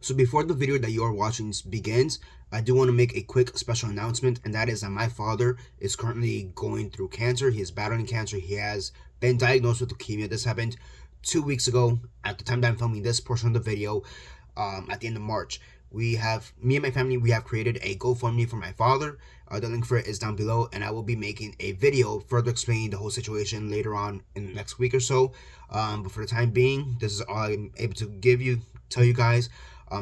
So before the video that you are watching begins, I do want to make a quick special announcement, and that is that my father is currently going through cancer. He is battling cancer. He has been diagnosed with leukemia. This happened 2 weeks ago at the time that I'm filming this portion of the video, at the end of March. Me and my family, we have created a GoFundMe for my father. The link for it is down below, and I will be making a video further explaining the whole situation later on in the next week or so. But for the time being, this is all I'm able to tell you guys.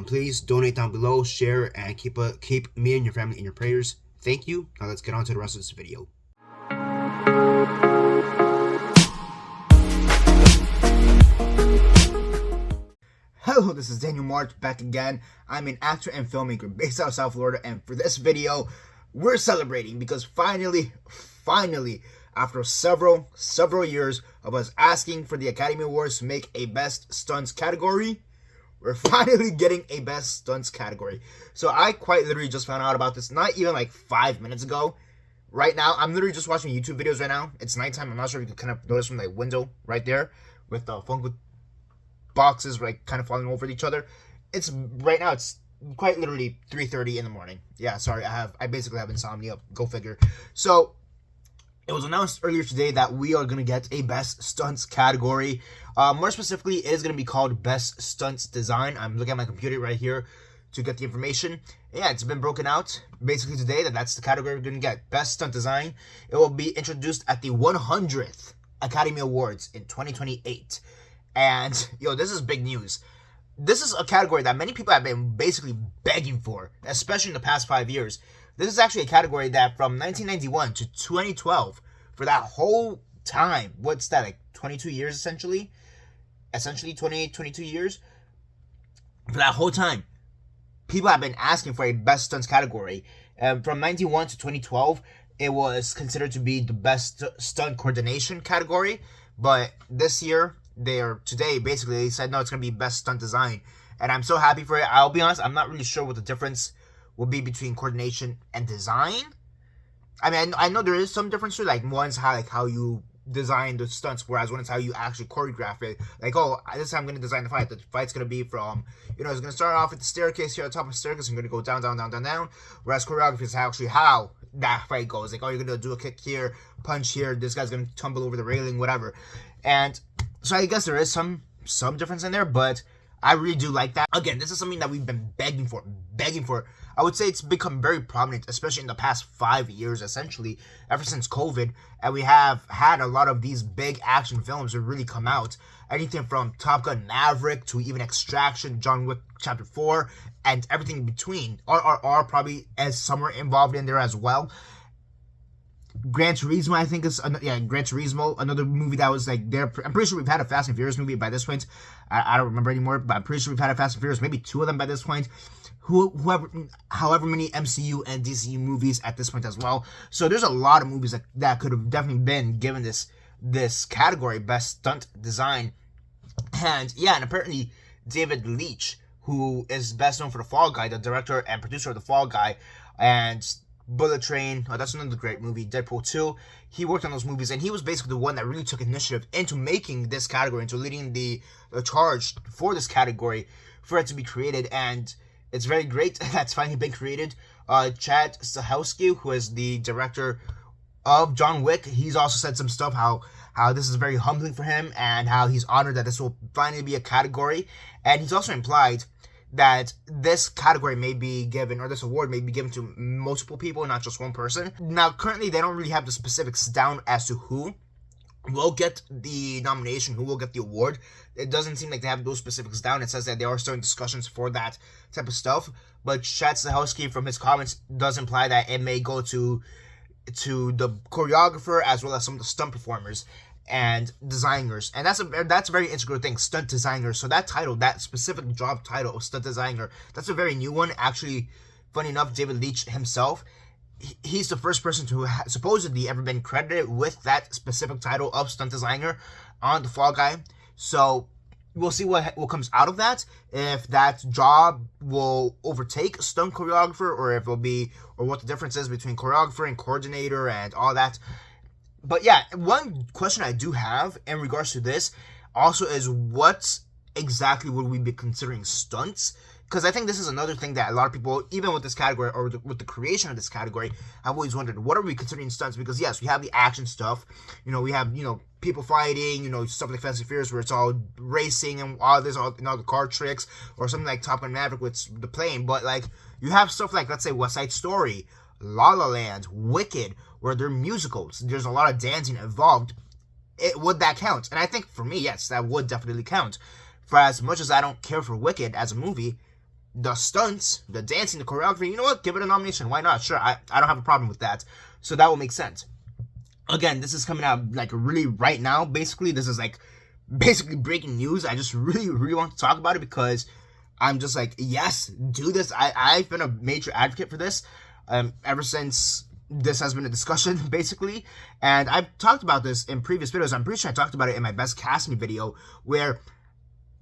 Please donate down below, share, and keep me and your family in your prayers. Thank you. Now let's get on to the rest of this video. Hello, this is Daniel Mart back again. I'm an actor and filmmaker based out of South Florida, and for this video, we're celebrating because finally, after several years of us asking for the Academy Awards to make a Best Stunts category, we're finally getting a Best Stunts category. So I quite literally just found out about this not even like 5 minutes ago. Right now, I'm literally just watching YouTube videos right now. It's nighttime. I'm not sure if you can kind of notice from the window right there with the Funko boxes right kind of falling over each other. It's right now, it's quite literally 3:30 in the morning. Yeah, sorry, I basically have insomnia. Go figure. So it was announced earlier today that we are going to get a Best Stunts category. More specifically, it is going to be called Best Stunts Design. I'm looking at my computer right here to get the information. Yeah, it's been broken out basically today that's the category we're going to get. Best Stunt Design. It will be introduced at the 100th Academy Awards in 2028. And, this is big news. This is a category that many people have been basically begging for, especially in the past 5 years. This is actually a category that from 1991 to 2012, for that whole time, what's that, like 22 years essentially? Essentially 22 years? For that whole time, people have been asking for a Best Stunts category. From 91 to 2012, it was considered to be the Best Stunt Coordination category. But this year, today basically they said no, it's going to be Best Stunt Design. And I'm so happy for it. I'll be honest, I'm not really sure what the difference will be between coordination and design. I mean, I know there is some difference too. Like one's how you design the stunts, whereas one is how you actually choreograph it. Like, oh, this time I'm going to design the fight. The fight's going to be from, it's going to start off at the staircase here, at the top of the staircase. I'm going to go down. Whereas choreography is actually how that fight goes. Like, oh, you're going to do a kick here, punch here. This guy's going to tumble over the railing, whatever. And so I guess there is some difference in there, but I really do like that. Again, this is something that we've been begging for. I would say it's become very prominent, especially in the past 5 years, essentially, ever since COVID. And we have had a lot of these big action films that really come out. Anything from Top Gun Maverick to even Extraction, John Wick Chapter 4, and everything in between. RRR probably as somewhere involved in there as well. Gran Turismo, I think, is Gran Turismo, another movie that was like there. I'm pretty sure we've had a Fast and Furious movie by this point. I don't remember anymore, but I'm pretty sure we've had a Fast and Furious, maybe 2 of them by this point. However many MCU and DCU movies at this point as well. So there's a lot of movies that could have definitely been given this category, Best Stunt Design. And yeah, and apparently David Leitch, who is best known for The Fall Guy, the director and producer of The Fall Guy, and Bullet Train, that's another great movie, Deadpool 2. He worked on those movies, and he was basically the one that really took initiative into making this category, into leading the charge for this category, for it to be created. And it's very great that's finally been created. Chad Stahelski, who is the director of John Wick, he's also said some stuff, how this is very humbling for him, and how he's honored that this will finally be a category. And he's also implied that this category may be given, or this award may be given to multiple people, not just one person. Now, currently, they don't really have the specifics down as to who will get the nomination, who will get the award. It doesn't seem like they have those specifics down. It says that there are certain discussions for that type of stuff. But Chad Stahelski, from his comments, does imply that it may go to the choreographer as well as some of the stunt performers and designers. And that's a very integral thing, stunt designer. So that title, that specific job title of stunt designer, that's a very new one. Actually, funny enough, David Leitch himself, he's the first person to supposedly ever been credited with that specific title of stunt designer on The Fall Guy. So we'll see what comes out of that, if that job will overtake stunt choreographer, or if it'll be, or what the difference is between choreographer and coordinator and all that. But yeah, one question I do have in regards to this also is, what exactly would we be considering stunts? because I think this is another thing that a lot of people, even with this category or with the creation of this category, have always wondered, what are we considering stunts? Because yes, we have the action stuff, we have, people fighting, stuff like Fast and Furious where it's all racing and all this, all the car tricks, or something like Top Gun Maverick with the plane. But like, you have stuff like, let's say, West Side Story, La La Land, Wicked, where they're musicals. There's a lot of dancing involved. Would that count? And I think for me, yes, that would definitely count. For as much as I don't care for Wicked as a movie, the stunts, the dancing, the choreography, you know what? Give it a nomination. Why not? Sure, I don't have a problem with that. So that will make sense. Again, this is coming out like really right now. Basically, this is like basically breaking news. I just really, really want to talk about it because I'm just like, yes, do this. I've been a major advocate for this ever since this has been a discussion, basically. And I've talked about this in previous videos. I'm pretty sure I talked about it in my best casting video, where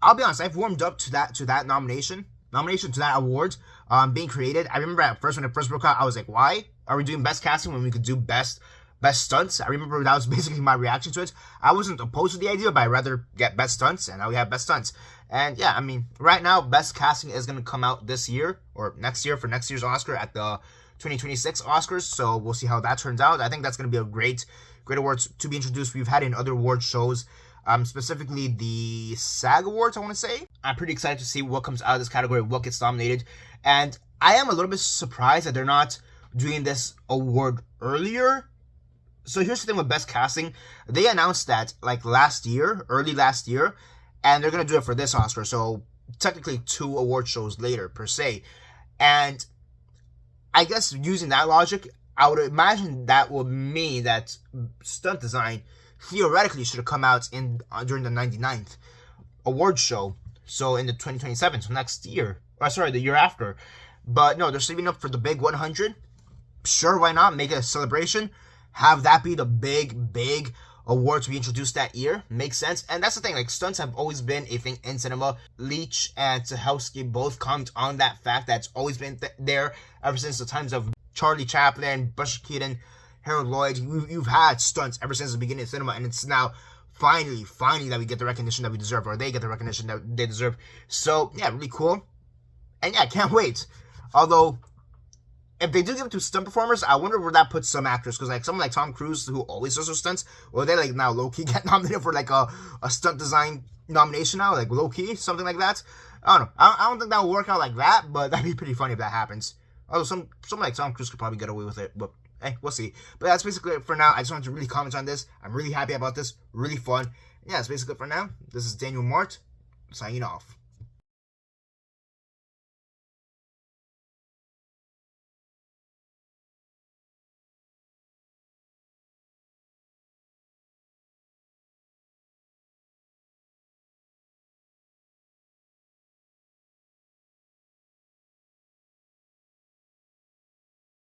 I'll be honest, I've warmed up to that nomination to that award being created. I remember at first when it first broke out, I was like, why are we doing best casting when we could do best stunts? I remember that was basically my reaction to it. I wasn't opposed to the idea, but I'd rather get best stunts, and now we have best stunts. And yeah, I mean, right now, best casting is going to come out this year or next year for next year's Oscar at the 2026 Oscars. So we'll see how that turns out. I think that's going to be a great awards to be introduced. We've had in other award shows, specifically the SAG Awards, I want to say. I'm pretty excited to see what comes out of this category, what gets nominated. And I am a little bit surprised that they're not doing this award earlier. So here's the thing with best casting. They announced that like early last year, and they're going to do it for this Oscar. So technically 2 award shows later per se. And I guess using that logic, I would imagine that would mean that stunt design theoretically should have come out during the 99th award show. So in the 2027, so next year. Or sorry, the year after. But no, they're saving up for the big 100. Sure, why not? Make it a celebration. Have that be the big award to be introduced that year. Makes sense. And that's the thing, like, stunts have always been a thing in cinema. Leach and Stahelski both comment on that fact that's always been there ever since the times of Charlie Chaplin, Buster Keaton, Harold Lloyd. You've had stunts ever since the beginning of cinema, and it's now finally that we get the recognition that we deserve, or they get the recognition that they deserve. So yeah, really cool. And yeah, can't wait. Although, if they do give it to stunt performers, I wonder where that puts some actors. Because like someone like Tom Cruise, who always does those stunts, will they like now low-key get nominated for like a stunt design nomination now? Like low-key, something like that? I don't know. I don't think that will work out like that, but that'd be pretty funny if that happens. Although someone like Tom Cruise could probably get away with it, but hey, we'll see. But that's basically it for now. I just wanted to really comment on this. I'm really happy about this. Really fun. Yeah, that's basically it for now. This is Daniel Mart, signing off.